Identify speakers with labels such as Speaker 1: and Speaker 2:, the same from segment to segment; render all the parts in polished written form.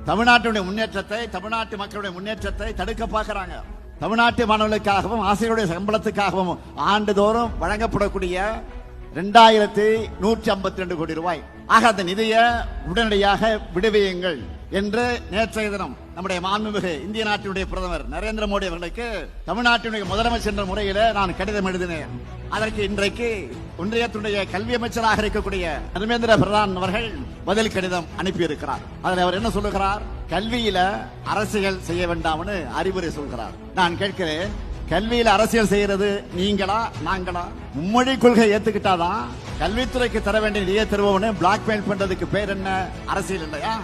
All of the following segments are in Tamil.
Speaker 1: தமிழ்நாட்டுடைய முன்னேற்றத்தை, தமிழ்நாட்டு மக்களுடைய முன்னேற்றத்தை தடுக்க பார்க்கிறாங்க. தமிழ்நாட்டு மாணவர்களுக்காகவும் ஆசிரியருடைய சம்பளத்துக்காகவும் ஆண்டுதோறும் வழங்கப்படக்கூடிய 2152 கோடி ரூபாய் ஆக அந்த நிதியை உடனடியாக விடுவியுங்கள் என்று நேற்றைய தினம் நம்முடைய மாண்புமிகு இந்திய நாட்டினுடைய பிரதமர் நரேந்திர மோடி அவர்களுக்கு தமிழ்நாட்டினுடைய முதலமைச்சர் என்ற முறையில நான் கடிதம் எழுதினேன். அதற்கு இன்றைக்கு ஒன்றியத்துடைய கல்வி அமைச்சராக இருக்கக்கூடிய தர்மேந்திர பிரதான் அவர்கள் பதில் கடிதம் அனுப்பியிருக்கிறார். அதில் அவர் என்ன சொல்லுகிறார்? கல்வியில அரசியல் செய்ய வேண்டாம்னு அறிவுரை சொல்கிறார். நான் கேட்கிறேன், கல்வியில அரசியல் செய்யறது நீங்களா நாங்களா? மும்மொழி கொள்கை ஏத்துக்கிட்டாதான் கல்வித்துறைக்கு தர வேண்டிய நிதியை தருவோம்னு பிளாக்மெயில் பண்றதுக்கு பேர் என்ன? அரசியல் இல்லையா?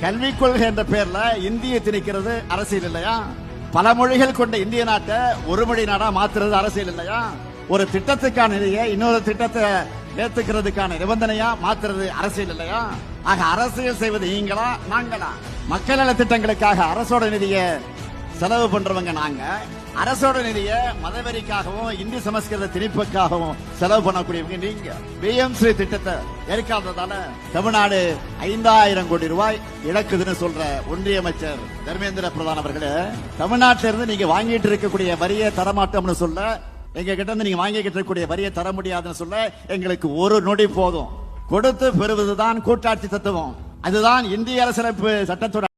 Speaker 1: கல்விக் கொள்கை என்ற பேர்ல இந்தியை திணிக்கிறது அரசியல் இல்லையா? பல மொழிகள் கொண்ட இந்திய நாட்டை ஒரு மொழி நாடா மாத்துறது அரசியல் இல்லையா? ஒரு திட்டத்துக்கான நிதியை இன்னொரு திட்டத்தை ஏத்துக்கிறதுக்கான நிபந்தனையா மாத்துறது அரசியல் இல்லையா? ஆக அரசியல் செய்வது நீங்களா நாங்களா? மக்கள் நல திட்டங்களுக்காக அரசோட நிதியை செலவு பண்றவங்க நாங்க, அரசோட நிதியை மதவெறிக்காகவும் இந்தி சமஸ்கிருத திணிப்புக்காகவும் செலவு பண்ணக்கூடியவங்க நீங்க. பிஎம்ஸ்ரீ திட்டத்தை ஏற்காததால தமிழ்நாடு 5000 கோடி ரூபாய் இழக்குதுன்னு சொல்ற ஒன்றிய அமைச்சர் தர்மேந்திர பிரதான் அவர்களே, தமிழ்நாட்டில இருந்து நீங்க வாங்கிட்டு இருக்கக்கூடிய வரியை தரமாட்டோம்னு சொல்ல, எங்க கிட்ட இருந்து நீங்க வாங்கிட்டு இருக்கக்கூடிய வரியை தர முடியாதுன்னு சொல்ல எங்களுக்கு ஒரு நொடி போதும். கொடுத்து பெறுவதுதான் கூட்டாட்சி தத்துவம். அதுதான் இந்திய அரசியலமைப்பு சட்டத்தோட